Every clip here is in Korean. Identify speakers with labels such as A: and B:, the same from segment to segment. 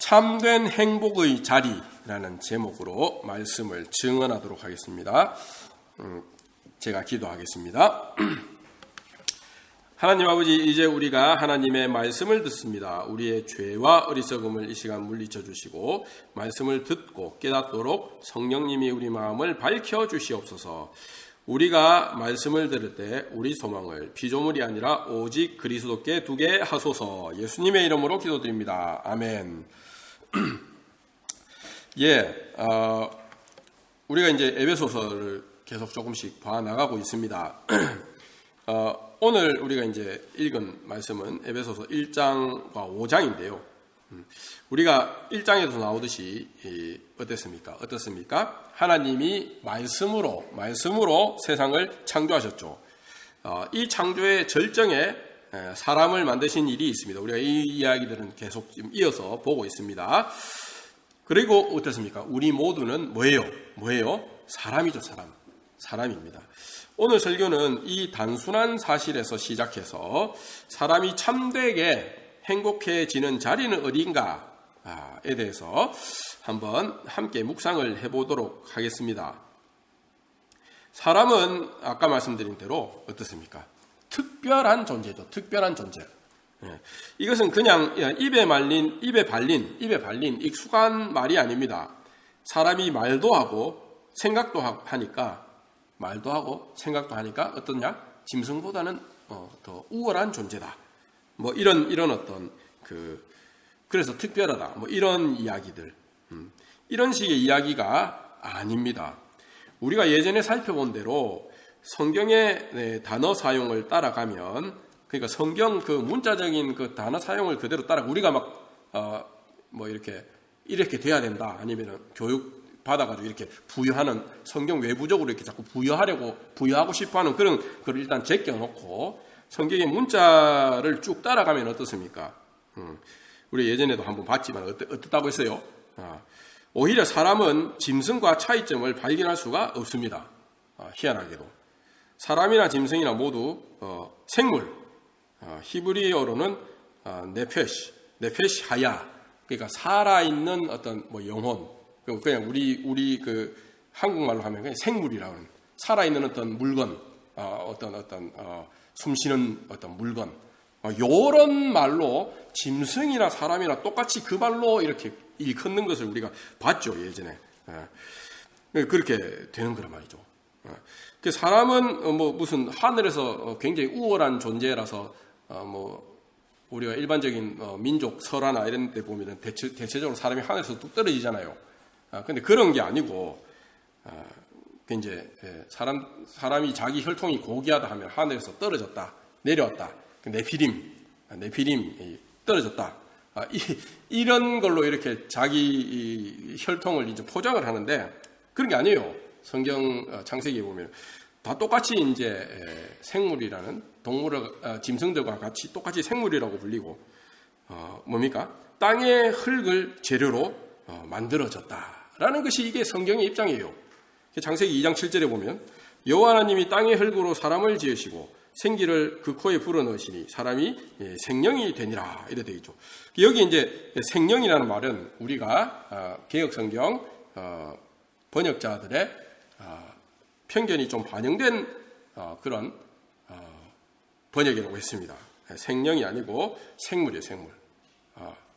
A: 참된 행복의 자리라는 제목으로 말씀을 증언하도록 하겠습니다. 제가 기도하겠습니다. 하나님 아버지, 이제 우리가 하나님의 말씀을 듣습니다. 우리의 죄와 어리석음을 이 시간 물리쳐 주시고 말씀을 듣고 깨닫도록 성령님이 우리 마음을 밝혀 주시옵소서. 우리가 말씀을 들을 때 우리 소망을 피조물이 아니라 오직 그리스도께 두게 하소서. 예수님의 이름으로 기도드립니다. 아멘. 우리가 이제 에베소서를 계속 조금씩 봐나가고 있습니다. 오늘 우리가 이제 읽은 말씀은 에베소서 1장과 5장인데요. 우리가 1장에도 나오듯이 어떻습니까? 하나님이 말씀으로 세상을 창조하셨죠. 이 창조의 절정에 사람을 만드신 일이 있습니다. 우리가 이 이야기들은 계속 지금 이어서 보고 있습니다. 그리고 어떻습니까? 우리 모두는 뭐예요? 사람이죠, 사람입니다. 오늘 설교는 이 단순한 사실에서 시작해서 사람이 참되게 행복해지는 자리는 어딘가에 대해서 한번 함께 묵상을 해보도록 하겠습니다. 사람은 아까 말씀드린 대로 어떻습니까? 특별한 존재죠. 특별한 존재. 이것은 그냥 입에 발린 익숙한 말이 아닙니다. 사람이 말도 하고 생각도 하니까 어떠냐? 짐승보다는 더 우월한 존재다. 뭐 이런 어떤 그래서 특별하다. 뭐 이런 이야기들. 이런 식의 이야기가 아닙니다. 우리가 예전에 살펴본 대로 성경의 단어 사용을 따라가면, 그러니까 성경 그 문자적인 그 단어 사용을 그대로 따라 우리가 이렇게 돼야 된다. 아니면 교육 받아가지고 이렇게 부여하는, 성경 외부적으로 이렇게 자꾸 부여하고 싶어하는 그런 걸 일단 제껴놓고 성경의 문자를 쭉 따라가면 어떻습니까? 우리 예전에도 한번 봤지만 어떻다고 했어요? 오히려 사람은 짐승과 차이점을 발견할 수가 없습니다. 희한하게도 사람이나 짐승이나 모두 생물, 히브리어로는 네페시 하야, 그러니까 살아있는 어떤 영혼, 그냥 우리 그 한국말로 하면 그냥 생물이라고 하는, 살아있는 어떤 물건, 숨쉬는 어떤 물건, 요런 말로 짐승이나 사람이나 똑같이 그 말로 이렇게 일컫는 것을 우리가 봤죠, 예전에. 그렇게 되는 거란 말이죠. 사람은 무슨 하늘에서 굉장히 우월한 존재라서 우리가 일반적인 민족 설화나 이런 데 보면은 대체적으로 사람이 하늘에서 뚝 떨어지잖아요. 근데 그런 게 아니고, 이제 사람이 자기 혈통이 고귀하다 하면 하늘에서 내려왔다. 네피림이 떨어졌다. 이런 걸로 이렇게 자기 혈통을 이제 포장을 하는데, 그런 게 아니에요. 성경 창세기에 보면 다 똑같이 이제 생물이라는 짐승들과 같이 똑같이 생물이라고 불리고, 뭡니까? 땅의 흙을 재료로 만들어졌다라는 것이 이게 성경의 입장이에요. 창세기 2장 7절에 보면 여호와 하나님이 땅의 흙으로 사람을 지으시고 생기를 그 코에 불어넣으시니 사람이 생명이 되니라, 이래 되어 있죠. 여기 이제 생명이라는 말은 우리가 개역성경 번역자들의 편견이 좀 반영된 그런 번역이라고 했습니다. 생명이 아니고 생물이에요, 생물.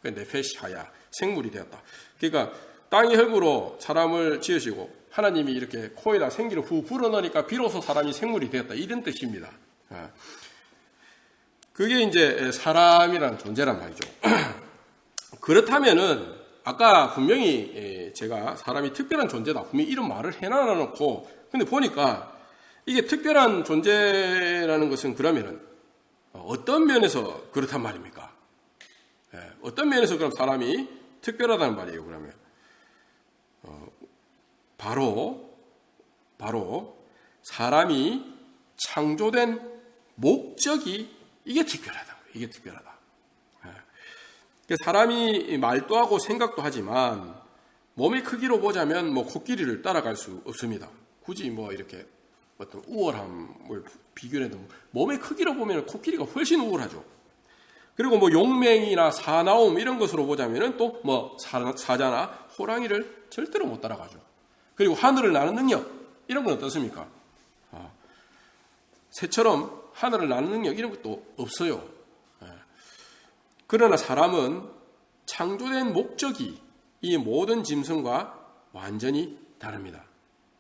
A: 네페시하야, 생물이 되었다. 그러니까 땅의 흙으로 사람을 지으시고 하나님이 이렇게 코에다 생기를 후 불어넣으니까 비로소 사람이 생물이 되었다, 이런 뜻입니다. 그게 이제 사람이라는 존재란 말이죠. 그렇다면은 아까 분명히 제가 사람이 특별한 존재다 분명히 이런 말을 해놔놓고, 근데 보니까 이게 특별한 존재라는 것은 그러면은 어떤 면에서 그렇단 말입니까? 어떤 면에서 그럼 사람이 특별하다는 말이에요, 그러면? 바로 사람이 창조된 목적이 이게 특별하다. 사람이 말도 하고 생각도 하지만 몸의 크기로 보자면 코끼리를 따라갈 수 없습니다. 굳이 이렇게 어떤 우월함을 비교해도 몸의 크기로 보면 코끼리가 훨씬 우월하죠. 그리고 뭐 용맹이나 사나움 이런 것으로 보자면은 또 뭐 사자나 호랑이를 절대로 못 따라가죠. 그리고 하늘을 나는 능력 이런 건 어떻습니까? 새처럼 하늘을 나는 능력 이런 것도 없어요. 그러나 사람은 창조된 목적이 이 모든 짐승과 완전히 다릅니다.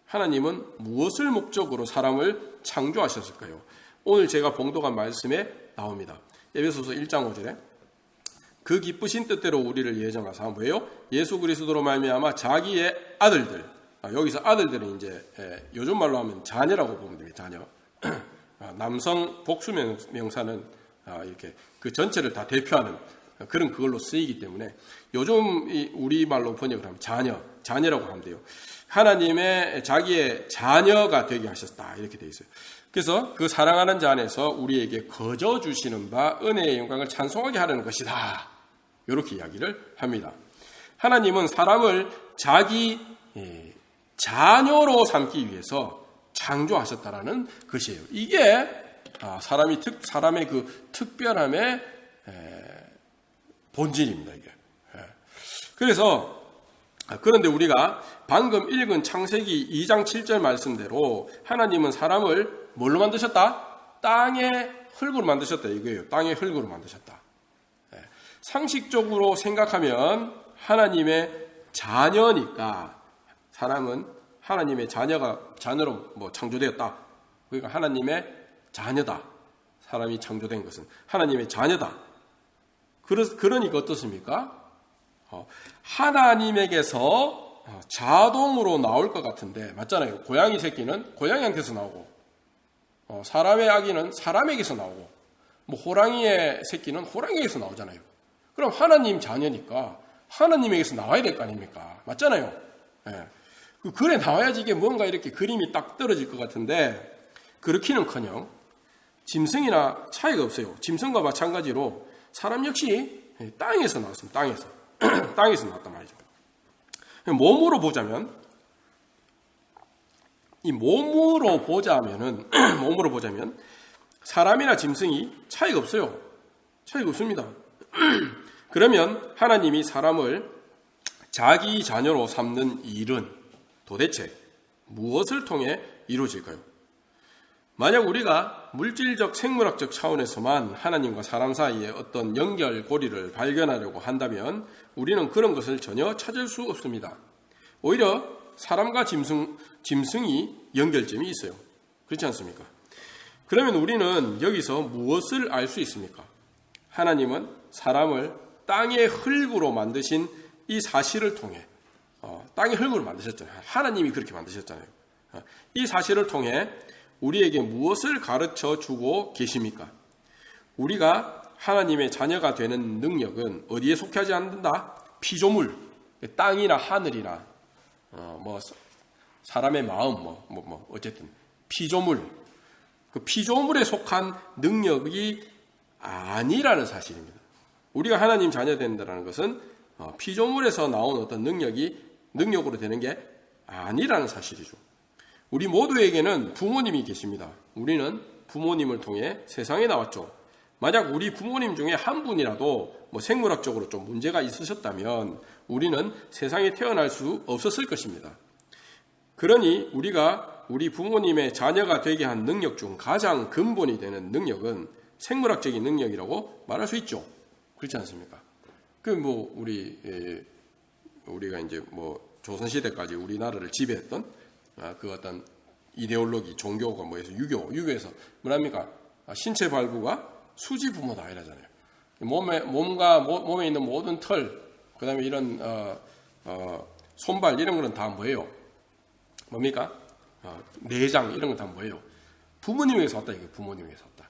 A: 하나님은 무엇을 목적으로 사람을 창조하셨을까요? 오늘 제가 봉독한 말씀에 나옵니다. 에베소서 1장 5절에 그 기쁘신 뜻대로 우리를 예정하사 뭐예요? 예수 그리스도로 말미암아 자기의 아들들. 여기서 아들들은 이제 요즘 말로 하면 자녀라고 보면 됩니다. 자녀. 남성 복수 명사는 이렇게 그 전체를 다 대표하는 그런 그걸로 쓰이기 때문에 요즘 우리 말로 번역을 하면 자녀라고 하면 돼요. 하나님의 자기의 자녀가 되게 하셨다 이렇게 돼 있어요. 그래서 그 사랑하는 자 안에서 우리에게 거저 주시는 바 은혜의 영광을 찬송하게 하려는 것이다. 이렇게 이야기를 합니다. 하나님은 사람을 자기 자녀로 삼기 위해서 창조하셨다라는 것이에요. 이게 사람의 그 특별함의 본질입니다. 이게. 그래서 그런데 우리가 방금 읽은 창세기 2장 7절 말씀대로 하나님은 사람을 뭘로 만드셨다? 땅의 흙으로 만드셨다 이거예요. 땅의 흙으로 만드셨다. 상식적으로 생각하면 하나님의 자녀니까 사람은 하나님의 자녀로 뭐 창조되었다. 그러니까 하나님의 자녀다. 사람이 창조된 것은 하나님의 자녀다. 그러니까 어떻습니까? 하나님에게서 자동으로 나올 것 같은데 맞잖아요. 고양이 새끼는 고양이한테서 나오고 사람의 아기는 사람에게서 나오고 뭐 호랑이의 새끼는 호랑이에게서 나오잖아요. 그럼 하나님 자녀니까 하나님에게서 나와야 될 거 아닙니까? 맞잖아요. 그래 나와야지 이게 뭔가 이렇게 그림이 딱 떨어질 것 같은데 그렇기는커녕 짐승이나 차이가 없어요. 짐승과 마찬가지로 사람 역시 땅에서 나왔습니다. 땅에서 나왔단 말이죠. 몸으로 보자면 사람이나 짐승이 차이가 없어요. 차이가 없습니다. 그러면 하나님이 사람을 자기 자녀로 삼는 일은 도대체 무엇을 통해 이루어질까요? 만약 우리가 물질적 생물학적 차원에서만 하나님과 사람 사이에 어떤 연결고리를 발견하려고 한다면 우리는 그런 것을 전혀 찾을 수 없습니다. 오히려 사람과 짐승이 연결점이 있어요. 그렇지 않습니까? 그러면 우리는 여기서 무엇을 알 수 있습니까? 하나님은 사람을 땅의 흙으로 만드신 이 사실을 통해 땅의 흙으로 만드셨잖아요. 하나님이 그렇게 만드셨잖아요. 이 사실을 통해 우리에게 무엇을 가르쳐 주고 계십니까? 우리가 하나님의 자녀가 되는 능력은 어디에 속하지 않는다? 피조물, 땅이나 하늘이나 뭐 사람의 마음, 어쨌든 피조물, 그 피조물에 속한 능력이 아니라는 사실입니다. 우리가 하나님 자녀 된다는 것은 피조물에서 나온 어떤 능력으로 되는 게 아니라는 사실이죠. 우리 모두에게는 부모님이 계십니다. 우리는 부모님을 통해 세상에 나왔죠. 만약 우리 부모님 중에 한 분이라도 생물학적으로 좀 문제가 있으셨다면 우리는 세상에 태어날 수 없었을 것입니다. 그러니 우리가 우리 부모님의 자녀가 되게 한 능력 중 가장 근본이 되는 능력은 생물학적인 능력이라고 말할 수 있죠. 그렇지 않습니까? 우리가 이제 조선시대까지 우리나라를 지배했던 그 어떤 이데올로기, 종교가 뭐해서 유교에서 뭐랍니까? 신체 발부가 수지 부모다 이러잖아요. 몸에 있는 모든 털, 그 다음에 이런 손발 이런 거는 다 뭐예요? 뭡니까? 내장 이런 건 다 뭐예요? 부모님에게서 왔다 이게 부모님에게서 왔다.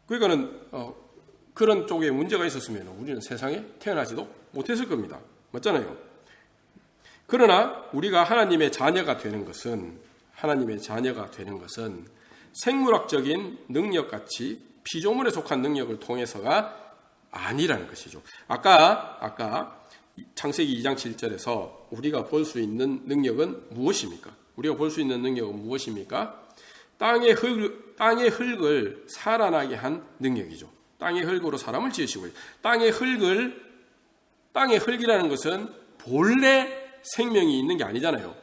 A: 그러니까는 그런 쪽에 문제가 있었으면 우리는 세상에 태어나지도 못했을 겁니다. 맞잖아요. 그러나 우리가 하나님의 자녀가 되는 것은 생물학적인 능력같이 피조물에 속한 능력을 통해서가 아니라는 것이죠. 아까 창세기 2장 7절에서 우리가 볼 수 있는 능력은 무엇입니까? 땅의 흙을 살아나게 한 능력이죠. 땅의 흙으로 사람을 지으시고 땅의 흙이라는 것은 본래 생명이 있는 게 아니잖아요.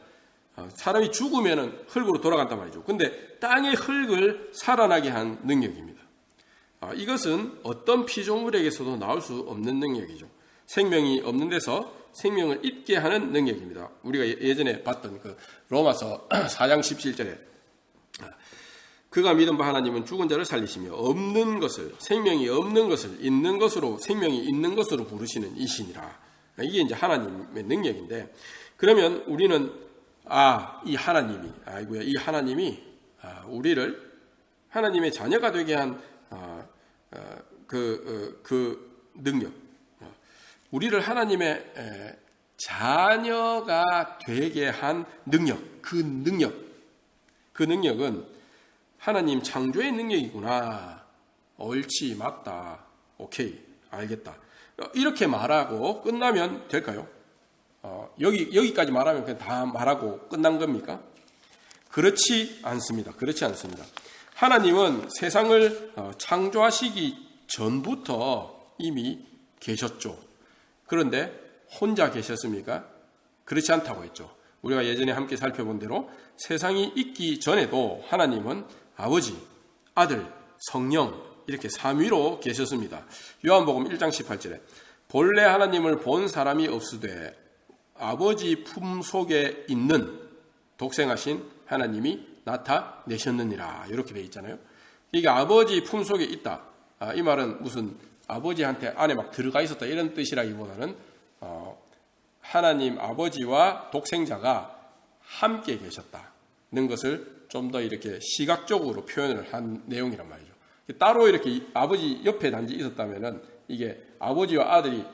A: 사람이 죽으면 흙으로 돌아간단 말이죠. 근데 땅의 흙을 살아나게 한 능력입니다. 이것은 어떤 피조물에게서도 나올 수 없는 능력이죠. 생명이 없는 데서 생명을 있게 하는 능력입니다. 우리가 예전에 봤던 그 로마서 4장 17절에 그가 믿은 바 하나님은 죽은 자를 살리시며 없는 것을, 생명이 없는 것을 있는 것으로, 생명이 있는 것으로 부르시는 이신이라. 이게 이제 하나님의 능력인데, 그러면 우리는 이 하나님이 우리를 하나님의 자녀가 되게 한 그 능력, 우리를 하나님의 자녀가 되게 한 능력, 그 능력은 하나님 창조의 능력이구나. 옳지, 맞다, 오케이, 알겠다. 이렇게 말하고 끝나면 될까요? 여기까지 말하면 그냥 다 말하고 끝난 겁니까? 그렇지 않습니다. 하나님은 세상을 창조하시기 전부터 이미 계셨죠. 그런데 혼자 계셨습니까? 그렇지 않다고 했죠. 우리가 예전에 함께 살펴본 대로 세상이 있기 전에도 하나님은 아버지, 아들, 성령 이렇게 삼위로 계셨습니다. 요한복음 1장 18절에 본래 하나님을 본 사람이 없으되 아버지 품속에 있는 독생하신 하나님이 나타내셨느니라, 이렇게 되어 있잖아요. 이게 아버지 품속에 있다, 이 말은 무슨 아버지한테 안에 막 들어가 있었다 이런 뜻이라기보다는 하나님 아버지와 독생자가 함께 계셨다는 것을 좀 더 이렇게 시각적으로 표현을 한 내용이란 말이죠. 따로 이렇게 아버지 옆에 단지 있었다면은 이게 아버지와 아들이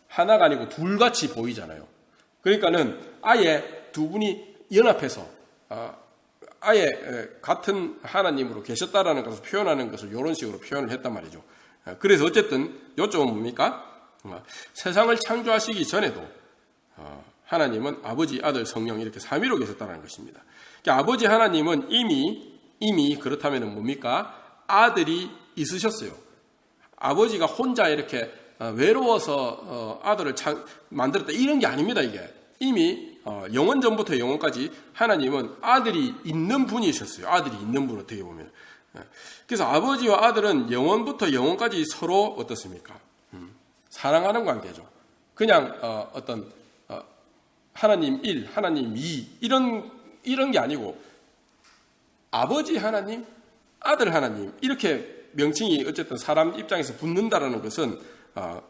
A: 하나가 아니고 둘같이 보이잖아요. 그러니까는 아예 두 분이 연합해서 아예 같은 하나님으로 계셨다라는 것을 표현하는 것을 이런 식으로 표현을 했단 말이죠. 그래서 어쨌든 이쪽은 뭡니까? 세상을 창조하시기 전에도 하나님은 아버지, 아들, 성령 이렇게 삼위로 계셨다는 것입니다. 그러니까 아버지 하나님은 이미 그렇다면 뭡니까? 아들이 있으셨어요. 아버지가 혼자 이렇게 외로워서 아들을 만들었다 이런 게 아닙니다. 이게 이미 영원 전부터 영원까지 하나님은 아들이 있는 분이셨어요. 아들이 있는 분, 어떻게 보면. 그래서 아버지와 아들은 영원부터 영원까지 서로 어떻습니까? 사랑하는 관계죠. 그냥 어떤 하나님 1, 하나님 2 이런 게 아니고 아버지 하나님, 아들 하나님 이렇게 명칭이 어쨌든 사람 입장에서 붙는다라는 것은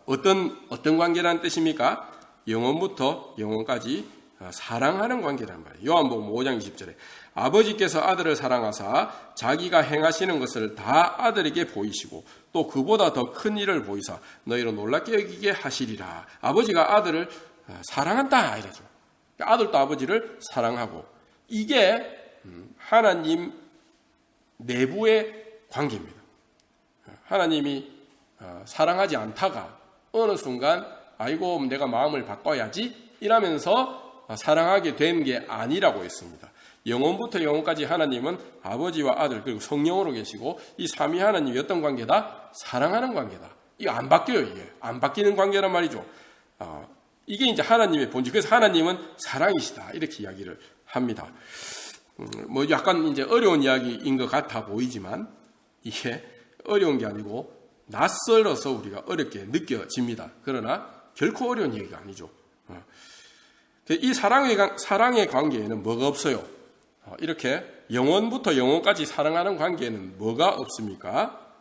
A: 어떤 관계라는 뜻입니까? 영원부터 영원까지 사랑하는 관계란 말이에요. 요한복음 5장 20절에 아버지께서 아들을 사랑하사 자기가 행하시는 것을 다 아들에게 보이시고 또 그보다 더 큰 일을 보이사 너희로 놀랍게 여기게 하시리라. 아버지가 아들을 사랑한다 이러죠. 아들도 아버지를 사랑하고, 이게 하나님 내부의 관계입니다. 하나님이 사랑하지 않다가 어느 순간 아이고 내가 마음을 바꿔야지 이러면서 사랑하게 된 게 아니라고 했습니다. 영원부터 영원까지 하나님은 아버지와 아들 그리고 성령으로 계시고 이 삼위 하나님이 어떤 관계다? 사랑하는 관계다. 이거 안 바뀌어요. 이게 안 바뀌는 관계란 말이죠. 이게 이제 하나님의 본질. 그래서 하나님은 사랑이시다 이렇게 이야기를 합니다. 뭐 약간 이제 어려운 이야기인 것 같아 보이지만 이게 어려운 게 아니고 낯설어서 우리가 어렵게 느껴집니다. 그러나 결코 어려운 얘기가 아니죠. 이 사랑의 관계에는 뭐가 없어요? 이렇게 영원부터 영원까지 사랑하는 관계에는 뭐가 없습니까?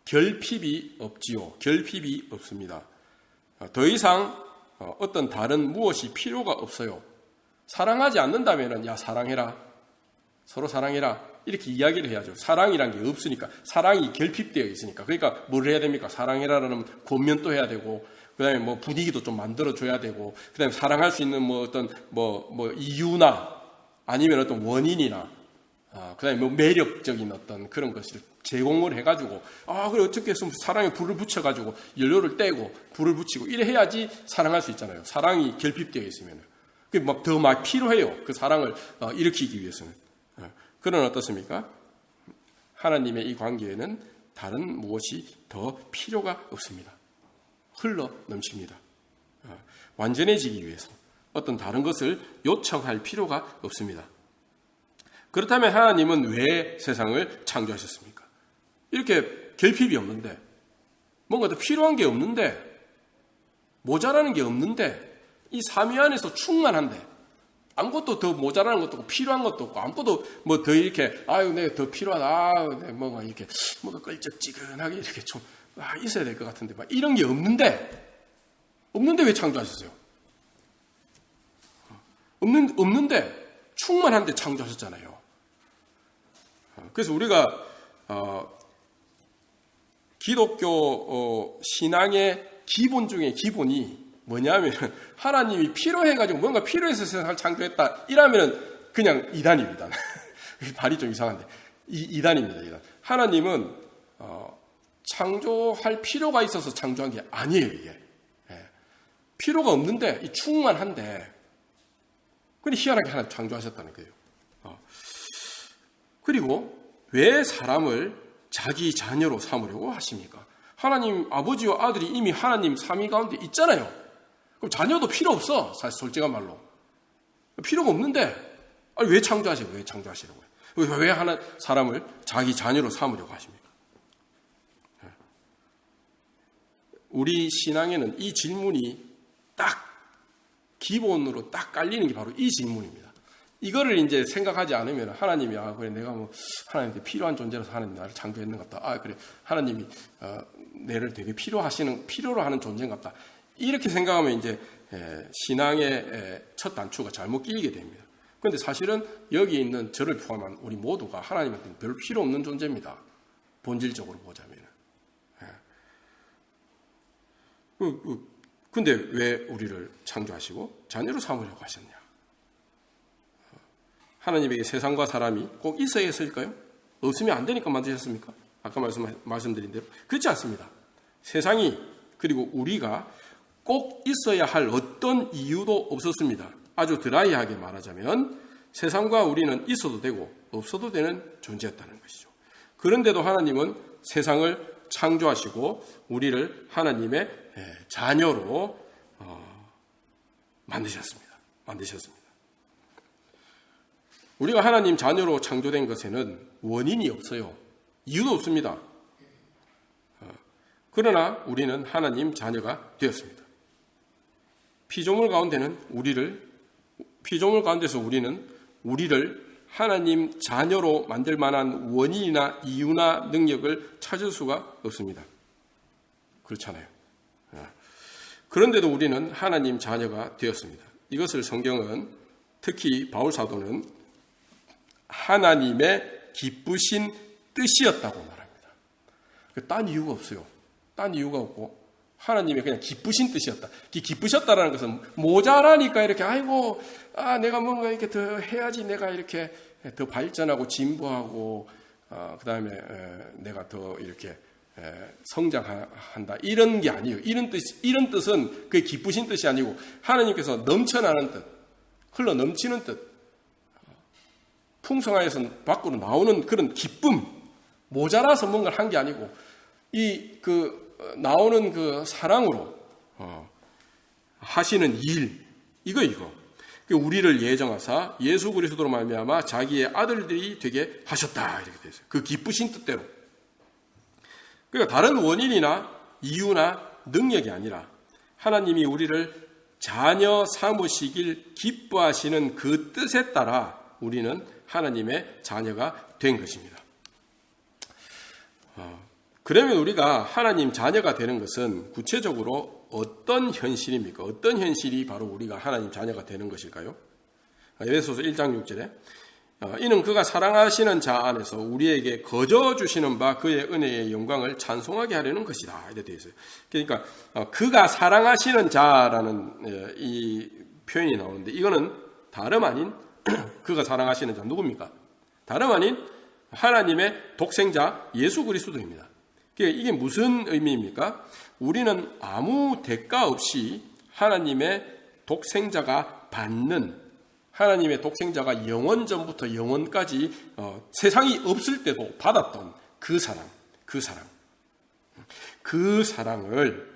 A: 결핍이 없지요. 결핍이 없습니다. 더 이상 어떤 다른 무엇이 필요가 없어요. 사랑하지 않는다면 야 사랑해라, 서로 사랑해라 이렇게 이야기를 해야죠. 사랑이란 게 없으니까, 사랑이 결핍되어 있으니까. 그러니까 뭘 해야 됩니까? 사랑해라라는 권면도 해야 되고, 그다음에 뭐 분위기도 좀 만들어 줘야 되고, 그다음에 사랑할 수 있는 뭐 어떤 뭐 이유나 아니면 어떤 원인이나, 그다음에 뭐 매력적인 어떤 그런 것을 제공을 해가지고, 그래 어떻게 해서 사랑에 불을 붙여가지고 연료를 떼고 불을 붙이고 이래 해야지 사랑할 수 있잖아요. 사랑이 결핍되어 있으면 그 막 더 막 필요해요. 그 사랑을 일으키기 위해서는. 그런 어떻습니까? 하나님의 이 관계에는 다른 무엇이 더 필요가 없습니다. 흘러 넘칩니다. 완전해지기 위해서 어떤 다른 것을 요청할 필요가 없습니다. 그렇다면 하나님은 왜 세상을 창조하셨습니까? 이렇게 결핍이 없는데, 뭔가 더 필요한 게 없는데, 모자라는 게 없는데, 이 삼위 안에서 충만한데, 아무것도 더 모자라는 것도 없고 필요한 것도 없고 아무것도 뭐 더 이렇게 내가 더 필요하다, 뭔가 이렇게 뭔가 끌적지근하게 이렇게 좀 있어야 될 것 같은데 막 이런 게 없는데 왜 창조하셨어요? 없는데 충만한데 창조하셨잖아요. 그래서 우리가 기독교 신앙의 기본 중에 기본이 뭐냐면 하나님이 필요해가지고 뭔가 필요해서 세상을 창조했다 이러면 그냥 이단입니다. 발이 좀 이상한데 이단입니다. 이단. 하나님은 창조할 필요가 있어서 창조한 게 아니에요. 이게 필요가 없는데 충만한데 근데 희한하게 하나 창조하셨다는 거예요. 그리고 왜 사람을 자기 자녀로 삼으려고 하십니까? 하나님 아버지와 아들이 이미 하나님 삼위 가운데 있잖아요. 그럼 자녀도 필요 없어. 사실 솔직한 말로. 필요가 없는데 왜 창조하시려고? 왜 창조하시려고요? 왜 하나 사람을 자기 자녀로 삼으려고 하십니까? 우리 신앙에는 이 질문이 딱 기본으로 딱 깔리는 게 바로 이 질문입니다. 이거를 이제 생각하지 않으면 하나님이 그래 내가 뭐 하나님께 필요한 존재로서 하나님 나를 창조했는 것 같다. 그래 하나님이 내를 되게 필요로 하는 존재인 것 같다. 이렇게 생각하면 이제 신앙의 첫 단추가 잘못 끼게 됩니다. 그런데 사실은 여기 있는 저를 포함한 우리 모두가 하나님한테는 별로 필요 없는 존재입니다. 본질적으로 보자면. 근데 왜 우리를 창조하시고 자녀로 삼으려고 하셨냐? 하나님에게 세상과 사람이 꼭 있어야 했을까요? 없으면 안 되니까 만드셨습니까? 아까 말씀드린 대로 그렇지 않습니다. 세상이 그리고 우리가 꼭 있어야 할 어떤 이유도 없었습니다. 아주 드라이하게 말하자면 세상과 우리는 있어도 되고 없어도 되는 존재였다는 것이죠. 그런데도 하나님은 세상을 창조하시고 우리를 하나님의 자녀로 만드셨습니다. 우리가 하나님 자녀로 창조된 것에는 원인이 없어요. 이유도 없습니다. 그러나 우리는 하나님 자녀가 되었습니다. 피조물 가운데서 우리는 우리를 하나님 자녀로 만들 만한 원인이나 이유나 능력을 찾을 수가 없습니다. 그렇잖아요. 그런데도 우리는 하나님 자녀가 되었습니다. 이것을 성경은 특히 바울 사도는 하나님의 기쁘신 뜻이었다고 말합니다. 딴 이유가 없어요. 딴 이유가 없고 하나님의 그냥 기쁘신 뜻이었다. 기쁘셨다라는 것은 모자라니까 이렇게 내가 뭔가 이렇게 더 해야지 내가 이렇게 더 발전하고 진보하고 그다음에 내가 더 이렇게 성장한다 이런 게 아니에요. 이런 뜻은 그게 기쁘신 뜻이 아니고 하나님께서 넘쳐나는 뜻, 흘러 넘치는 뜻, 풍성하여서 밖으로 나오는 그런 기쁨, 모자라서 뭔가를 한 게 아니고 나오는 그 사랑으로 하시는 일 이거 우리를 예정하사 예수 그리스도로 말미암아 자기의 아들들이 되게 하셨다 이렇게 되어 있어요. 그 기쁘신 뜻대로. 그러니까 다른 원인이나 이유나 능력이 아니라 하나님이 우리를 자녀 삼으시길 기뻐하시는 그 뜻에 따라 우리는 하나님의 자녀가 된 것입니다. 그러면 우리가 하나님 자녀가 되는 것은 구체적으로 어떤 현실입니까? 어떤 현실이 바로 우리가 하나님 자녀가 되는 것일까요? 에베소서 1장 6절에 이는 그가 사랑하시는 자 안에서 우리에게 거저 주시는 바 그의 은혜의 영광을 찬송하게 하려는 것이다. 이렇게 되어 있어요. 그러니까 그가 사랑하시는 자라는 이 표현이 나오는데 이거는 다름 아닌 그가 사랑하시는 자 누굽니까? 다름 아닌 하나님의 독생자 예수 그리스도입니다. 이게 무슨 의미입니까? 우리는 아무 대가 없이 하나님의 독생자가 받는 하나님의 독생자가 영원 전부터 영원까지 세상이 없을 때도 받았던 그 사랑 그 사랑을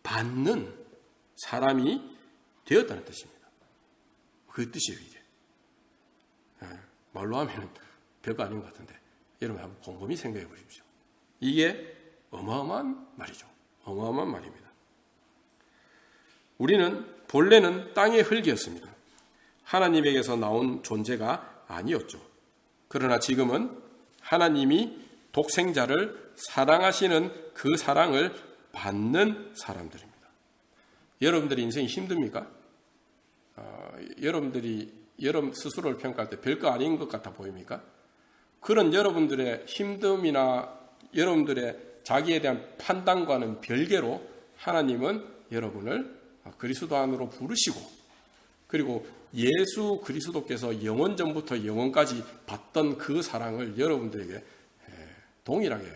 A: 받는 사람이 되었다는 뜻입니다. 그 뜻이에요, 이게. 말로 하면 별거 아닌 것 같은데 여러분 한번 곰곰이 생각해 보십시오. 이게 어마어마한 말이죠. 어마어마한 말입니다. 우리는 본래는 땅의 흙이었습니다. 하나님에게서 나온 존재가 아니었죠. 그러나 지금은 하나님이 독생자를 사랑하시는 그 사랑을 받는 사람들입니다. 여러분들의 인생이 힘듭니까? 여러분 스스로를 평가할 때 별거 아닌 것 같아 보입니까? 그런 여러분들의 힘듦이나 여러분들의 자기에 대한 판단과는 별개로 하나님은 여러분을 그리스도 안으로 부르시고, 그리고 예수 그리스도께서 영원 전부터 영원까지 받던 그 사랑을 여러분들에게 동일하게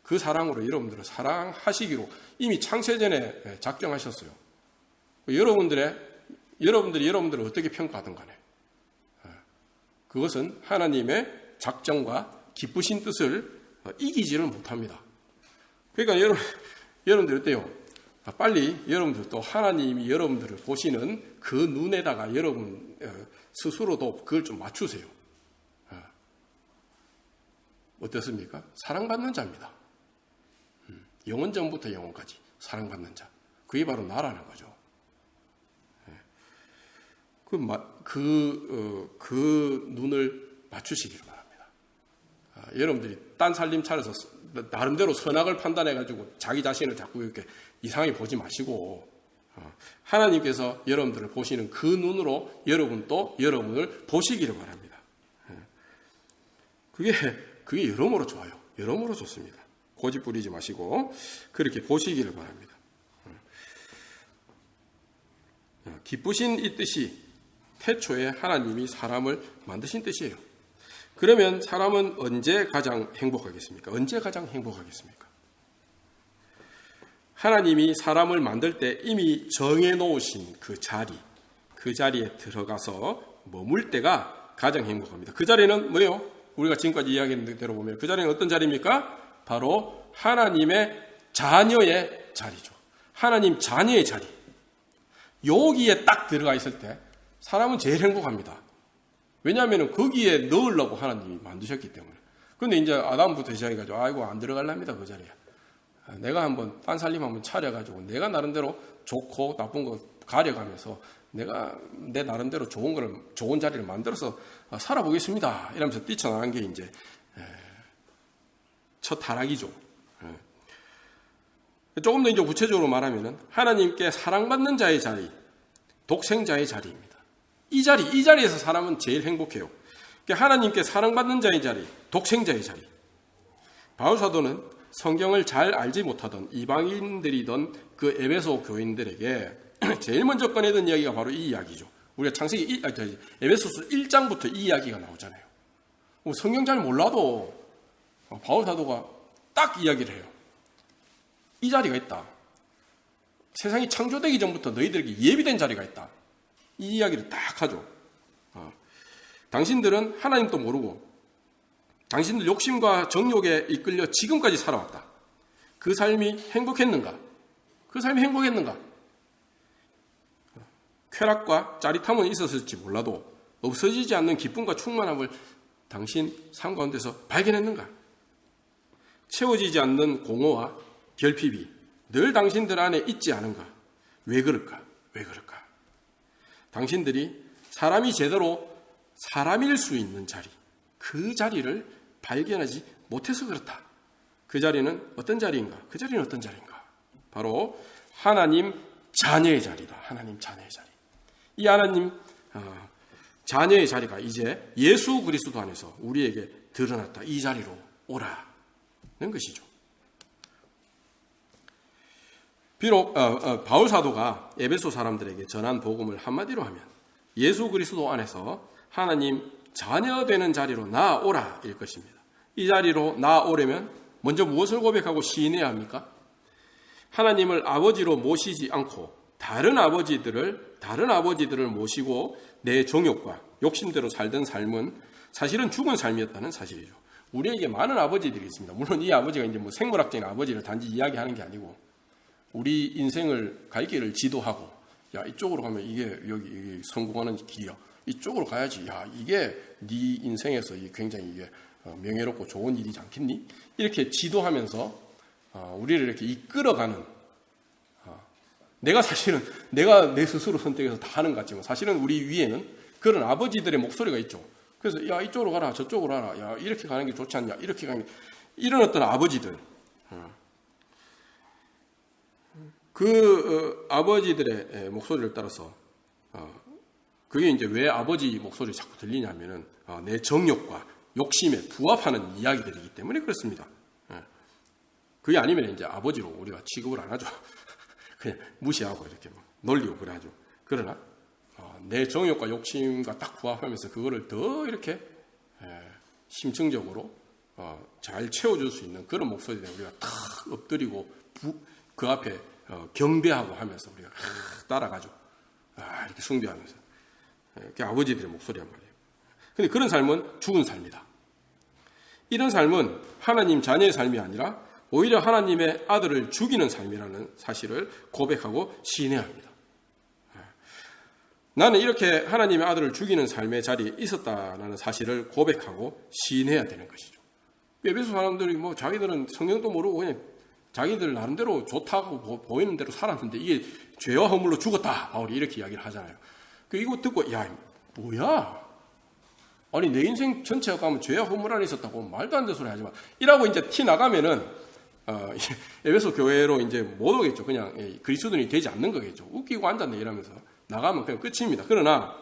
A: 그 사랑으로 여러분들을 사랑하시기로 이미 창세전에 작정하셨어요. 여러분들이 여러분들을 어떻게 평가하든 간에 그것은 하나님의 작정과 기쁘신 뜻을 이기지를 못합니다. 그러니까 여러분들 어때요? 빨리 여러분들도 하나님이 여러분들을 보시는 그 눈에다가 여러분 스스로도 그걸 좀 맞추세요. 어떻습니까? 사랑받는 자입니다. 영원 전부터 영원까지 사랑받는 자. 그게 바로 나라는 거죠. 그 눈을 맞추시기를 바랍니다. 여러분들이 딴 살림 차려서 나름대로 선악을 판단해가지고 자기 자신을 자꾸 이렇게 이상하게 보지 마시고 하나님께서 여러분들을 보시는 그 눈으로 여러분도 여러분을 보시기를 바랍니다. 그게 여러모로 좋아요. 여러모로 좋습니다. 고집 부리지 마시고 그렇게 보시기를 바랍니다. 기쁘신 이 뜻이 태초에 하나님이 사람을 만드신 뜻이에요. 그러면 사람은 언제 가장 행복하겠습니까? 언제 가장 행복하겠습니까? 하나님이 사람을 만들 때 이미 정해놓으신 그 자리에 들어가서 머물 때가 가장 행복합니다. 그 자리는 뭐예요? 우리가 지금까지 이야기했던 대로 보면 그 자리는 어떤 자리입니까? 바로 하나님의 자녀의 자리죠. 하나님 자녀의 자리. 여기에 딱 들어가 있을 때 사람은 제일 행복합니다. 왜냐하면 거기에 넣으려고 하나님이 만드셨기 때문에. 그런데 이제 아담부터 시작해가지고 아이고 안 들어갈랍니다 그 자리에. 내가 한번 딴 살림 한번 차려가지고 내가 나름대로 좋고 나쁜 거 가려가면서 내가 내 나름대로 좋은 자리를 만들어서 살아보겠습니다. 이러면서 뛰쳐나간 게 이제 첫 타락이죠. 조금 더 이제 구체적으로 말하면은 하나님께 사랑받는 자의 자리, 독생자의 자리입니다. 이 자리에서 사람은 제일 행복해요. 하나님께 사랑받는 자의 자리, 독생자의 자리. 바울 사도는 성경을 잘 알지 못하던 이방인들이던 그 에베소 교인들에게 제일 먼저 꺼내던 이야기가 바로 이 이야기죠. 우리가 창세기 에베소서 1장부터 이 이야기가 나오잖아요. 성경 잘 몰라도 바울 사도가 딱 이야기를 해요. 이 자리가 있다. 세상이 창조되기 전부터 너희들에게 예비된 자리가 있다. 이 이야기를 딱 하죠. 당신들은 하나님도 모르고 당신들 욕심과 정욕에 이끌려 지금까지 살아왔다. 그 삶이 행복했는가? 그 삶이 행복했는가? 쾌락과 짜릿함은 있었을지 몰라도 없어지지 않는 기쁨과 충만함을 당신 삶 가운데서 발견했는가? 채워지지 않는 공허와 결핍이 늘 당신들 안에 있지 않은가? 왜 그럴까? 왜 그럴까? 당신들이 사람이 제대로 사람일 수 있는 자리, 그 자리를 발견하지 못해서 그렇다. 그 자리는 어떤 자리인가? 그 자리는 어떤 자리인가? 바로 하나님 자녀의 자리다. 하나님 자녀의 자리. 이 하나님 자녀의 자리가 이제 예수 그리스도 안에서 우리에게 드러났다. 이 자리로 오라는 것이죠. 비록 바울 사도가 에베소 사람들에게 전한 복음을 한마디로 하면 예수 그리스도 안에서 하나님 자녀 되는 자리로 나아오라 일 것입니다. 이 자리로 나아오려면 먼저 무엇을 고백하고 시인해야 합니까? 하나님을 아버지로 모시지 않고 다른 아버지들을 모시고 내 정욕과 욕심대로 살던 삶은 사실은 죽은 삶이었다는 사실이죠. 우리에게 많은 아버지들이 있습니다. 물론 이 아버지가 이제 뭐 생물학적인 아버지를 단지 이야기하는 게 아니고 우리 인생을 갈 길을 지도하고 야 이쪽으로 가면 이게 여기 성공하는 길이야. 이쪽으로 가야지. 야 이게 네 인생에서 굉장히 이게 명예롭고 좋은 일이지 않겠니? 이렇게 지도하면서 우리를 이렇게 이끌어가는 내가 사실은 내가 내 스스로 선택해서 다 하는 것 같지만 사실은 우리 위에는 그런 아버지들의 목소리가 있죠. 그래서 야 이쪽으로 가라 저쪽으로 가라 야 이렇게 가는 게 좋지 않냐 이렇게 가는 게 이런 어떤 아버지들 그 아버지들의 목소리를 따라서 그게 이제 왜 아버지 목소리 자꾸 들리냐면은 내 정욕과 욕심에 부합하는 이야기들이기 때문에 그렇습니다. 그게 아니면 이제 아버지로 우리가 취급을 안 하죠. 그냥 무시하고 이렇게 막 놀리고 그래 하죠. 그러나 내 정욕과 욕심과 딱 부합하면서 그거를 더 이렇게 심층적으로 잘 채워줄 수 있는 그런 목소리에 우리가 탁 엎드리고 그 앞에 경배하고 하면서 우리가 따라가죠. 이렇게 숭배하면서. 그게 아버지들의 목소리란 말이에요. 근데 그런 삶은 죽은 삶이다. 이런 삶은 하나님 자녀의 삶이 아니라 오히려 하나님의 아들을 죽이는 삶이라는 사실을 고백하고 시인해야 합니다. 나는 이렇게 하나님의 아들을 죽이는 삶의 자리에 있었다라는 사실을 고백하고 시인해야 되는 것이죠. 에베소 사람들이 뭐 자기들은 성경도 모르고 그냥 자기들 나름대로 좋다고 보이는 대로 살았는데 이게 죄와 허물로 죽었다. 바울이 이렇게 이야기를 하잖아요. 이거 듣고 야 뭐야? 아니 내 인생 전체가 가면 죄와 허물 안에 있었다고 말도 안 되는 소리 하지 마. 이라고 이제 티 나가면은 에베소 교회로 이제 못 오겠죠. 그냥 그리스도인이 되지 않는 거겠죠. 웃기고 앉았네 이러면서 나가면 그냥 끝입니다. 그러나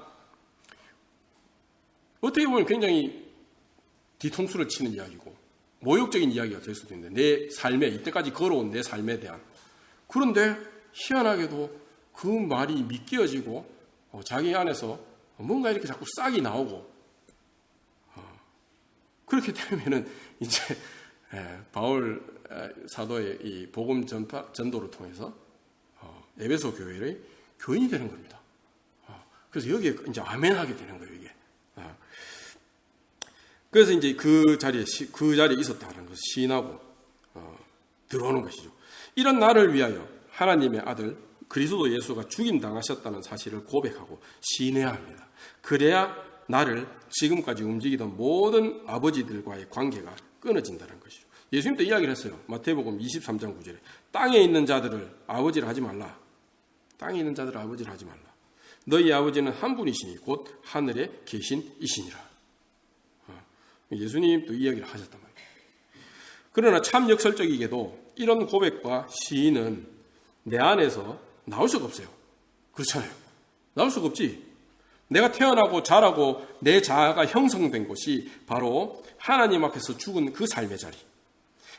A: 어떻게 보면 굉장히 뒤통수를 치는 이야기고 모욕적인 이야기가 될 수도 있는데 내 삶에 이때까지 걸어온 내 삶에 대한 그런데 희한하게도 그 말이 믿겨지고 자기 안에서 뭔가 이렇게 자꾸 싹이 나오고 그렇게 되면은 이제 바울 사도의 이 복음 전도를 통해서 에베소 교회의 교인이 되는 겁니다. 그래서 여기에 이제 아멘하게 되는 거예요, 이게. 그래서 이제 그 자리에 있었다는 것을 시인하고 들어오는 것이죠. 이런 나를 위하여 하나님의 아들 그리스도 예수가 죽임 당하셨다는 사실을 고백하고 시인해야 합니다. 그래야 나를 지금까지 움직이던 모든 아버지들과의 관계가 끊어진다는 것이죠. 예수님도 이야기를 했어요. 마태복음 23장 9절에 땅에 있는 자들을 아버지를 하지 말라. 땅에 있는 자들을 아버지를 하지 말라. 너희 아버지는 한 분이시니 곧 하늘에 계신 이시니라. 예수님도 이야기를 하셨단 말이에요. 그러나 참 역설적이게도 이런 고백과 시인은 내 안에서 나올 수가 없어요. 그렇잖아요. 나올 수가 없지. 내가 태어나고 자라고 내 자아가 형성된 곳이 바로 하나님 앞에서 죽은 그 삶의 자리,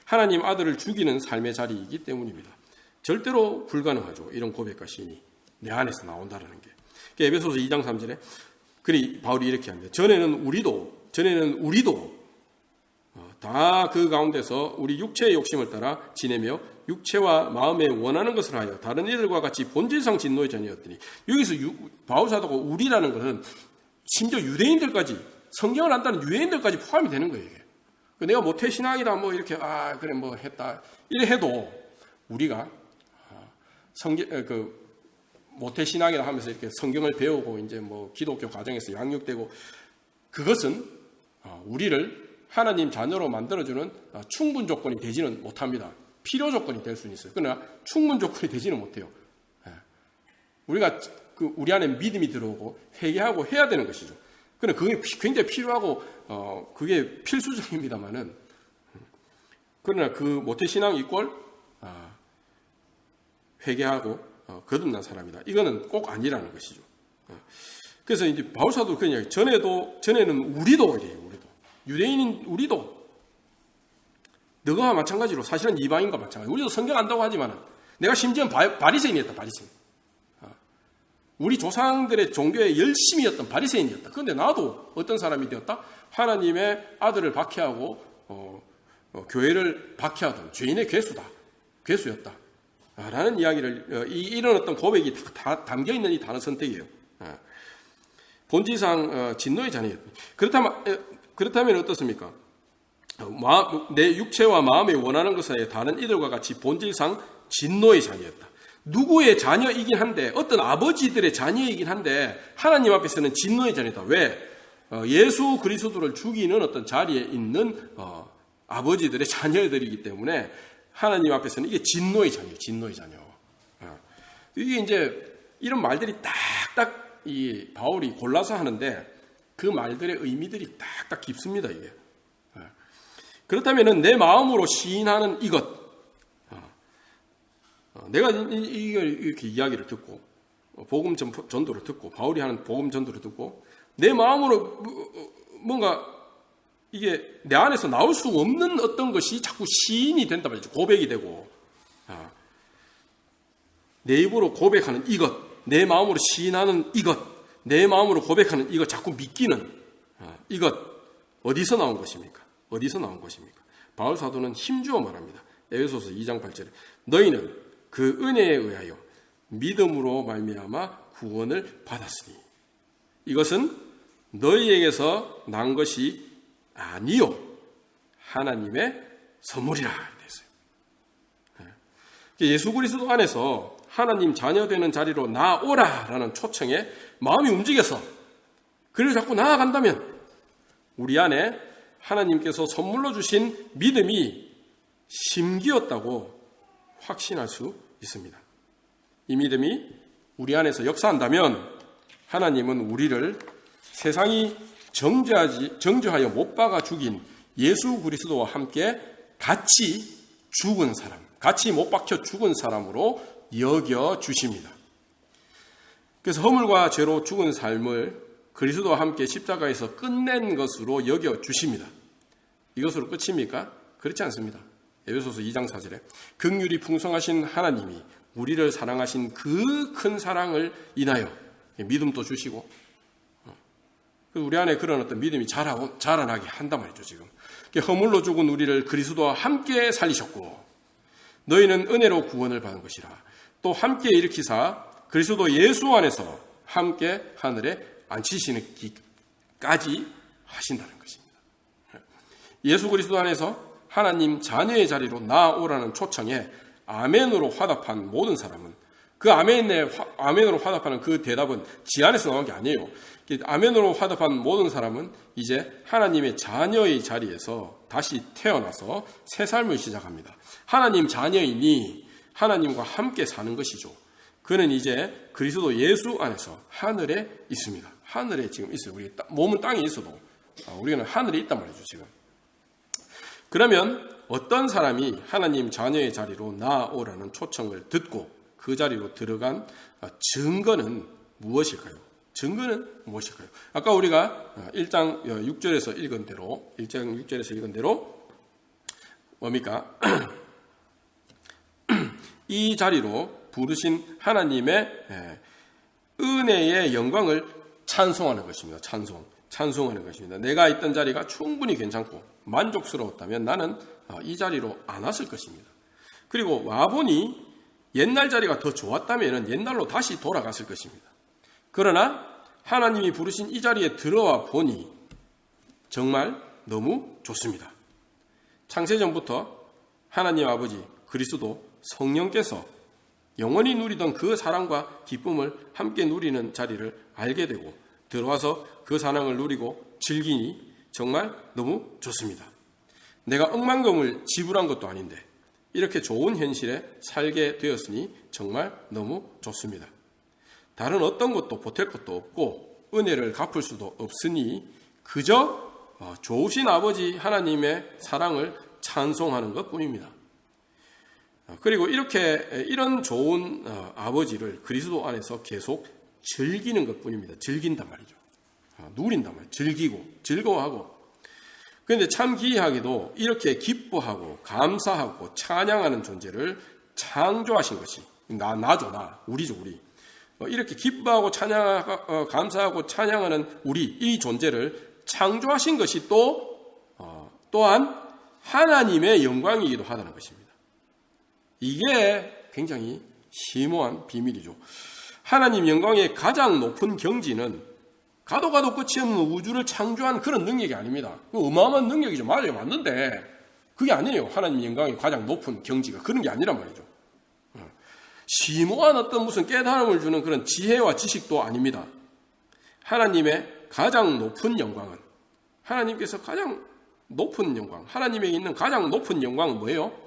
A: 하나님 아들을 죽이는 삶의 자리이기 때문입니다. 절대로 불가능하죠. 이런 고백과 시인이 내 안에서 나온다는 게. 에베소서 2장 3절에 바울이 이렇게 합니다. 전에는 우리도 다 그 가운데서 우리 육체의 욕심을 따라 지내며 육체와 마음에 원하는 것을 하여 다른 이들과 같이 본질상 진노의 자녀였더니 여기서 바울 사도가 우리라는 것은 심지어 유대인들까지 성경을 안다는 유대인들까지 포함이 되는 거예요. 이게. 내가 모태신앙이다 뭐 이렇게 그래 뭐 했다 이래 해도 우리가 모태신앙이라 하면서 이렇게 성경을 배우고 이제 뭐 기독교 과정에서 양육되고 그것은 우리를 하나님 자녀로 만들어주는 충분 조건이 되지는 못합니다. 필요 조건이 될 수는 있어요. 그러나 충분 조건이 되지는 못해요. 우리가 우리 안에 믿음이 들어오고 회개하고 해야 되는 것이죠. 그러나 그게 굉장히 필요하고 그게 필수적입니다만은 그러나 그 모태신앙 이꼴 회개하고 거듭난 사람이다. 이거는 꼭 아니라는 것이죠. 그래서 이제 바울사도 그런 이야기. 전에는 우리도 이래요. 유대인인 우리도 너가 마찬가지로 사실은 이방인과 마찬가지. 우리도 성경 안다고 하지만 내가 심지어 바리새인이었다. 바리새인. 우리 조상들의 종교에 열심이었던 바리새인이었다. 그런데 나도 어떤 사람이 되었다? 하나님의 아들을 박해하고 교회를 박해하던 죄인의 괴수였다. 라는 이야기를 이런 어떤 고백이 다 담겨 있는 이 단어 선택이에요. 본질상 진노의 자녀였다. 그렇다면 어떻습니까? 내 육체와 마음에 원하는 것에 다른 이들과 같이 본질상 진노의 자녀였다. 누구의 자녀이긴 한데, 어떤 아버지들의 자녀이긴 한데 하나님 앞에서는 진노의 자녀다. 왜? 예수 그리스도를 죽이는 어떤 자리에 있는 아버지들의 자녀들이기 때문에 하나님 앞에서는 이게 진노의 자녀예요. 진노의 자녀. 이게 이제 이런 말들이 딱딱 이 바울이 골라서 하는데 그 말들의 의미들이 딱딱 깊습니다. 이게. 그렇다면은 내 마음으로 시인하는 이것, 내가 이렇게 이야기를 듣고 복음 전도를 듣고 바울이 하는 복음 전도를 듣고 내 마음으로 뭔가 이게 내 안에서 나올 수 없는 어떤 것이 자꾸 시인이 된단 말이죠. 고백이 되고 내 입으로 고백하는 이것, 내 마음으로 시인하는 이것, 내 마음으로 고백하는 이것, 자꾸 믿기는 이것, 어디서 나온 것입니까? 어디서 나온 것입니까? 바울 사도는 힘주어 말합니다. 에베소서 2장 8절에 너희는 그 은혜에 의하여 믿음으로 말미암아 구원을 받았으니 이것은 너희에게서 난 것이 아니요 하나님의 선물이라 되었어요. 예수 그리스도 안에서 하나님 자녀 되는 자리로 나오라라는 초청에 마음이 움직여서 그리고 자꾸 나아간다면 우리 안에 하나님께서 선물로 주신 믿음이 심기였다고 확신할 수 있습니다. 이 믿음이 우리 안에서 역사한다면 하나님은 우리를 세상이 정죄하여 못 박아 죽인 예수 그리스도와 함께 같이 죽은 사람, 같이 못 박혀 죽은 사람으로 여겨 주십니다. 그래서 허물과 죄로 죽은 삶을 그리스도와 함께 십자가에서 끝낸 것으로 여겨 주십니다. 이것으로 끝입니까? 그렇지 않습니다. 에베소서 2장 4절에 긍휼이 풍성하신 하나님이 우리를 사랑하신 그 큰 사랑을 인하여 믿음도 주시고 우리 안에 그런 어떤 믿음이 자라나게 한단 말이죠. 지금 허물로 죽은 우리를 그리스도와 함께 살리셨고 너희는 은혜로 구원을 받은 것이라 또 함께 일으키사 그리스도 예수 안에서 함께 하늘에 앉히시기까지 하신다는 것입니다. 예수 그리스도 안에서 하나님 자녀의 자리로 나아오라는 초청에 아멘으로 화답한 모든 사람은 그 아멘으로 화답하는 그 대답은 지 안에서 나온 게 아니에요. 아멘으로 화답한 모든 사람은 이제 하나님의 자녀의 자리에서 다시 태어나서 새 삶을 시작합니다. 하나님 자녀이니 하나님과 함께 사는 것이죠. 그는 이제 그리스도 예수 안에서 하늘에 있습니다. 하늘에 지금 있어요. 우리 몸은 땅에 있어도 우리는 하늘에 있단 말이죠. 지금. 그러면 어떤 사람이 하나님 자녀의 자리로 나아오라는 초청을 듣고 그 자리로 들어간 증거는 무엇일까요? 증거는 무엇일까요? 아까 우리가 1장 6절에서 읽은 대로 뭡니까? 이 자리로 부르신 하나님의 은혜의 영광을 찬송하는 것입니다. 찬송하는 것입니다. 내가 있던 자리가 충분히 괜찮고 만족스러웠다면 나는 이 자리로 안 왔을 것입니다. 그리고 와보니 옛날 자리가 더 좋았다면 옛날로 다시 돌아갔을 것입니다. 그러나 하나님이 부르신 이 자리에 들어와 보니 정말 너무 좋습니다. 창세전부터 하나님 아버지 그리스도 성령께서 영원히 누리던 그 사랑과 기쁨을 함께 누리는 자리를 알게 되고 들어와서 그 사랑을 누리고 즐기니 정말 너무 좋습니다. 내가 억만금을 지불한 것도 아닌데 이렇게 좋은 현실에 살게 되었으니 정말 너무 좋습니다. 다른 어떤 것도 보탤 것도 없고 은혜를 갚을 수도 없으니 그저 좋으신 아버지 하나님의 사랑을 찬송하는 것뿐입니다. 그리고 이런 좋은 아버지를 그리스도 안에서 계속 즐기는 것뿐입니다. 즐긴단 말이죠. 누린단 말이죠. 즐기고 즐거워하고. 그런데 참 기이하게도 이렇게 기뻐하고 감사하고 찬양하는 존재를 창조하신 것이 나죠. 우리죠. 우리. 이렇게 기뻐하고 찬양하고 감사하고 찬양하는 우리 이 존재를 창조하신 것이 또한 하나님의 영광이기도 하다는 것입니다. 이게 굉장히 심오한 비밀이죠. 하나님 영광의 가장 높은 경지는 가도 끝이 없는 우주를 창조한 그런 능력이 아닙니다. 어마어마한 능력이죠. 맞아요. 맞는데 그게 아니에요. 하나님 영광의 가장 높은 경지가 그런 게 아니란 말이죠. 심오한 어떤 무슨 깨달음을 주는 그런 지혜와 지식도 아닙니다. 하나님의 가장 높은 영광은, 하나님께서 가장 높은 영광, 하나님에게 있는 가장 높은 영광은 뭐예요?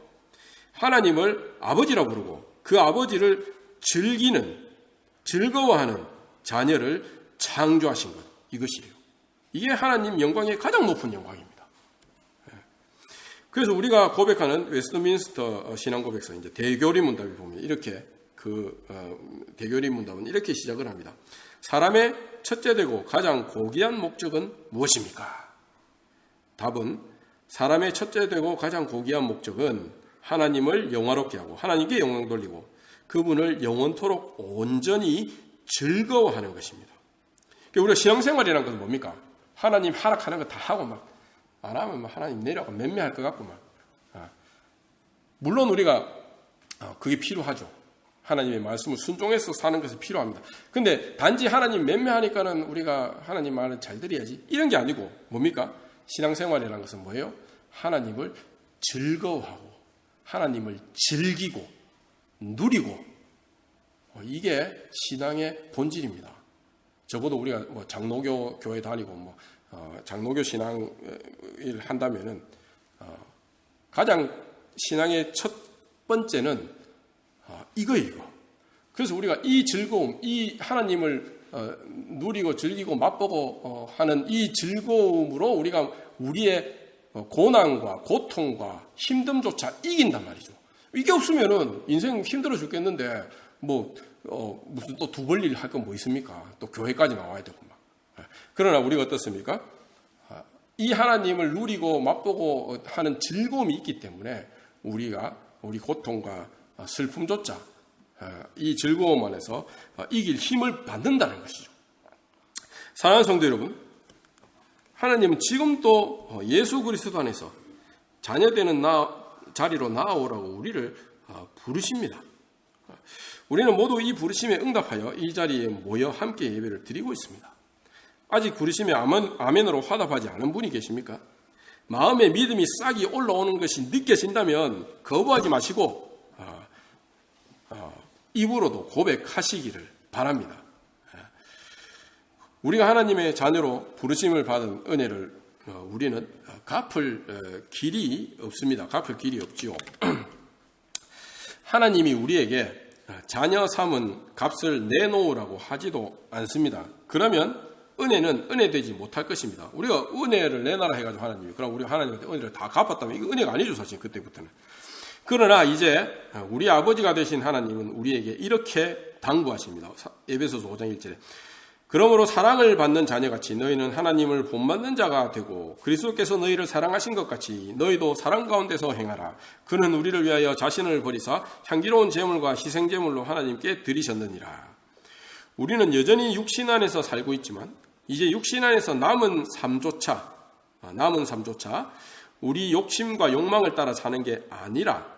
A: 하나님을 아버지라고 부르고 그 아버지를 즐거워하는 자녀를 창조하신 것, 이것이에요. 이게 하나님 영광의 가장 높은 영광입니다. 그래서 우리가 고백하는 웨스트민스터 신앙고백서 이제 대교리 문답을 보면 이렇게 대교리 문답은 이렇게 시작을 합니다. 사람의 첫째 되고 가장 고귀한 목적은 무엇입니까? 답은 사람의 첫째 되고 가장 고귀한 목적은 하나님을 영화롭게 하고 하나님께 영광 돌리고 그분을 영원토록 온전히 즐거워하는 것입니다. 우리가 신앙생활이라는 것은 뭡니까? 하나님 하락하는 거 다 하고 막 안 하면 하나님 내려가고 맴매할 것 같고 막. 물론 우리가 그게 필요하죠. 하나님의 말씀을 순종해서 사는 것이 필요합니다. 근데 단지 하나님 맴매하니까는 우리가 하나님 말을 잘 들어야지 이런 게 아니고 뭡니까? 신앙생활이라는 것은 뭐예요? 하나님을 즐거워하고 하나님을 즐기고 누리고 이게 신앙의 본질입니다. 적어도 우리가 뭐 장로교 교회 다니고 장로교 신앙을 한다면은 가장 신앙의 첫 번째는 이거예요. 그래서 우리가 이 즐거움, 이 하나님을 누리고 즐기고 맛보고 하는 이 즐거움으로 우리가 우리의 고난과 고통과 힘듦조차 이긴단 말이죠. 이게 없으면은 인생 힘들어 죽겠는데 무슨 또 두 벌 일 할 건 뭐 있습니까? 또 교회까지 나와야 되고 막. 그러나 우리가 어떻습니까? 이 하나님을 누리고 맛보고 하는 즐거움이 있기 때문에 우리가 우리 고통과 슬픔조차 이 즐거움 안에서 이길 힘을 받는다는 것이죠. 사랑하는 성도 여러분, 하나님은 지금도 예수 그리스도 안에서 자녀되는 자리로 나아오라고 우리를 부르십니다. 우리는 모두 이 부르심에 응답하여 이 자리에 모여 함께 예배를 드리고 있습니다. 아직 부르심에 아멘으로 화답하지 않은 분이 계십니까? 마음의 믿음이 싹이 올라오는 것이 느껴진다면 거부하지 마시고 입으로도 고백하시기를 바랍니다. 우리가 하나님의 자녀로 부르심을 받은 은혜를 우리는 갚을 길이 없습니다. 갚을 길이 없지요. 하나님이 우리에게 자녀 삼은 값을 내놓으라고 하지도 않습니다. 그러면 은혜는 은혜되지 못할 것입니다. 우리가 은혜를 내놔라 해가지고 하나님이 그럼 우리가 하나님한테 은혜를 다 갚았다면 이거 은혜가 아니죠, 사실 그때부터는. 그러나 이제 우리 아버지가 되신 하나님은 우리에게 이렇게 당부하십니다. 에베소서 5장 1절에 그러므로 사랑을 받는 자녀같이 너희는 하나님을 본받는 자가 되고 그리스도께서 너희를 사랑하신 것 같이 너희도 사랑 가운데서 행하라. 그는 우리를 위하여 자신을 버리사 향기로운 제물과 희생제물로 하나님께 드리셨느니라. 우리는 여전히 육신 안에서 살고 있지만 이제 육신 안에서 남은 삶조차 우리 욕심과 욕망을 따라 사는 게 아니라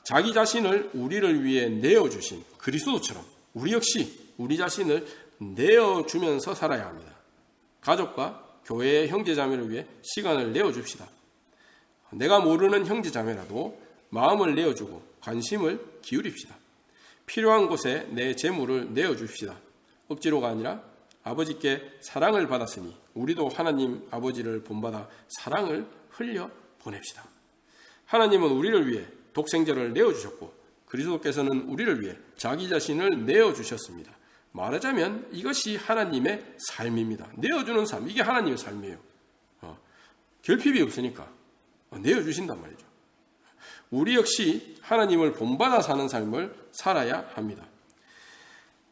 A: 자기 자신을 우리를 위해 내어주신 그리스도처럼 우리 역시 우리 자신을 내어주면서 살아야 합니다. 가족과 교회의 형제자매를 위해 시간을 내어줍시다. 내가 모르는 형제자매라도 마음을 내어주고 관심을 기울입시다. 필요한 곳에 내 재물을 내어줍시다. 억지로가 아니라 아버지께 사랑을 받았으니 우리도 하나님 아버지를 본받아 사랑을 흘려 보냅시다. 하나님은 우리를 위해 독생자를 내어주셨고 그리스도께서는 우리를 위해 자기 자신을 내어주셨습니다. 말하자면 이것이 하나님의 삶입니다. 내어주는 삶, 이게 하나님의 삶이에요. 결핍이 없으니까 내어주신단 말이죠. 우리 역시 하나님을 본받아 사는 삶을 살아야 합니다.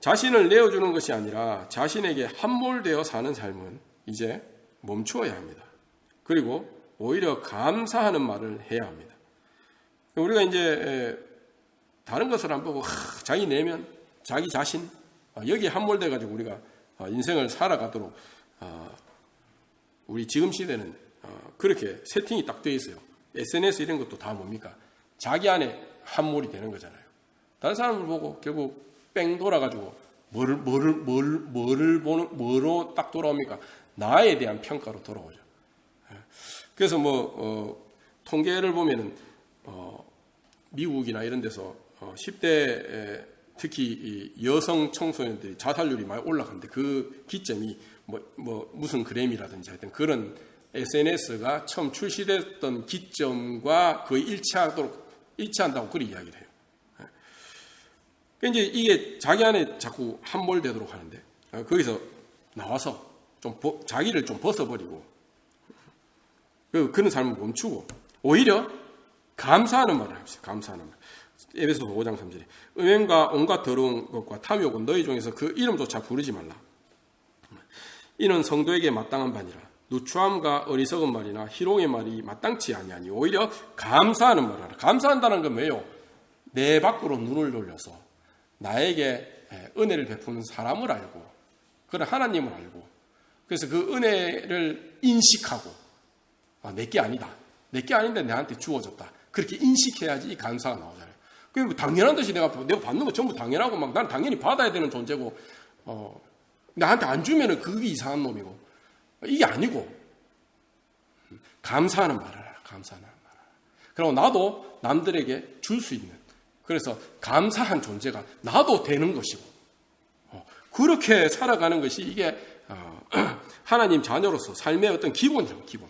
A: 자신을 내어주는 것이 아니라 자신에게 함몰되어 사는 삶은 이제 멈추어야 합니다. 그리고 오히려 감사하는 말을 해야 합니다. 우리가 이제 다른 것을 안 보고 자기 내면, 자기 자신 여기에 함몰돼 가지고 우리가 인생을 살아가도록 우리 지금 시대는 그렇게 세팅이 딱 되어 있어요. SNS 이런 것도 다 뭡니까? 자기 안에 함몰이 되는 거잖아요. 다른 사람을 보고 결국 뺑 돌아가지고 뭐로 딱 돌아옵니까? 나에 대한 평가로 돌아오죠. 그래서 통계를 보면은 미국이나 이런 데서 10대 특히 이 여성 청소년들이 자살률이 많이 올라가는데 그 기점이 무슨 그램이라든지 하여튼 그런 SNS가 처음 출시됐던 기점과 거의 일치한다고 그리 이야기를 해요. 그러니까 이제 이게 자기 안에 자꾸 함몰되도록 하는데 거기서 나와서 좀 자기를 좀 벗어버리고 그런 삶을 멈추고 오히려 감사하는 말을 합시다. 감사하는 말. 에베소서 5장 3절에 음행과 온갖 더러운 것과 탐욕은 너희 중에서 그 이름조차 부르지 말라. 이는 성도에게 마땅한 바니라. 누추함과 어리석은 말이나 희롱의 말이 마땅치 아니하니 오히려 감사하는 말을 하라. 감사한다는 건 뭐예요? 내 밖으로 눈을 돌려서 나에게 은혜를 베푸는 사람을 알고 그런 하나님을 알고 그래서 그 은혜를 인식하고 내게 아니다. 내게 아닌데 내한테 주어졌다. 그렇게 인식해야지 이 감사가 나오잖아요. 그게 당연한 듯이 내가 받는 거 전부 당연하고 막 난 당연히 받아야 되는 존재고 나한테 안 주면은 그게 이상한 놈이고 이게 아니고 감사하는 말을 하라. 감사하는 말을 하라. 그리고 나도 남들에게 줄 수 있는 그래서 감사한 존재가 나도 되는 것이고 그렇게 살아가는 것이 이게 하나님 자녀로서 삶의 어떤 기본이라고 기본.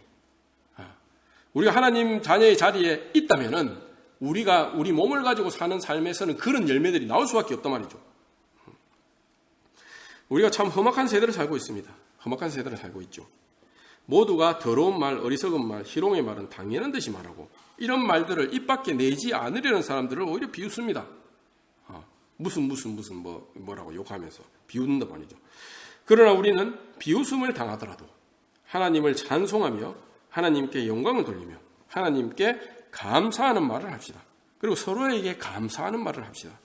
A: 우리가 하나님 자녀의 자리에 있다면은 우리가 우리 몸을 가지고 사는 삶에서는 그런 열매들이 나올 수밖에 없단 말이죠. 우리가 참 험악한 세대를 살고 있습니다. 험악한 세대를 살고 있죠. 모두가 더러운 말, 어리석은 말, 희롱의 말은 당연한 듯이 말하고 이런 말들을 입 밖에 내지 않으려는 사람들을 오히려 비웃습니다. 무슨 뭐라고 욕하면서 비웃는다 말이죠. 그러나 우리는 비웃음을 당하더라도 하나님을 찬송하며 하나님께 영광을 돌리며 하나님께 감사하는 말을 합시다. 그리고 서로에게 감사하는 말을 합시다.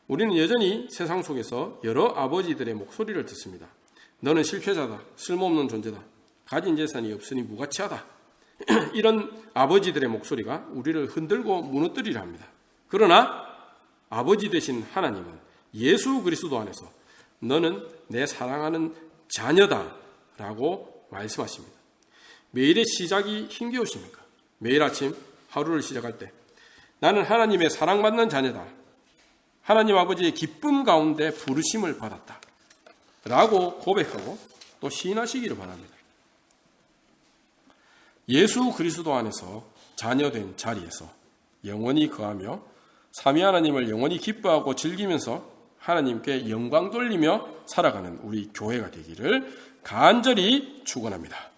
A: 우리는 여전히 세상 속에서 여러 아버지들의 목소리를 듣습니다. 너는 실패자다. 쓸모없는 존재다. 가진 재산이 없으니 무가치하다. 이런 아버지들의 목소리가 우리를 흔들고 무너뜨리려 합니다. 그러나 아버지 되신 하나님은 예수 그리스도 안에서 너는 내 사랑하는 자녀다 라고 말씀하십니다. 매일의 시작이 힘겨우십니까? 매일 아침 하루를 시작할 때 나는 하나님의 사랑받는 자녀다. 하나님 아버지의 기쁨 가운데 부르심을 받았다. 라고 고백하고 또 시인하시기를 바랍니다. 예수 그리스도 안에서 자녀된 자리에서 영원히 거하며 삼위 하나님을 영원히 기뻐하고 즐기면서 하나님께 영광 돌리며 살아가는 우리 교회가 되기를 간절히 축원합니다.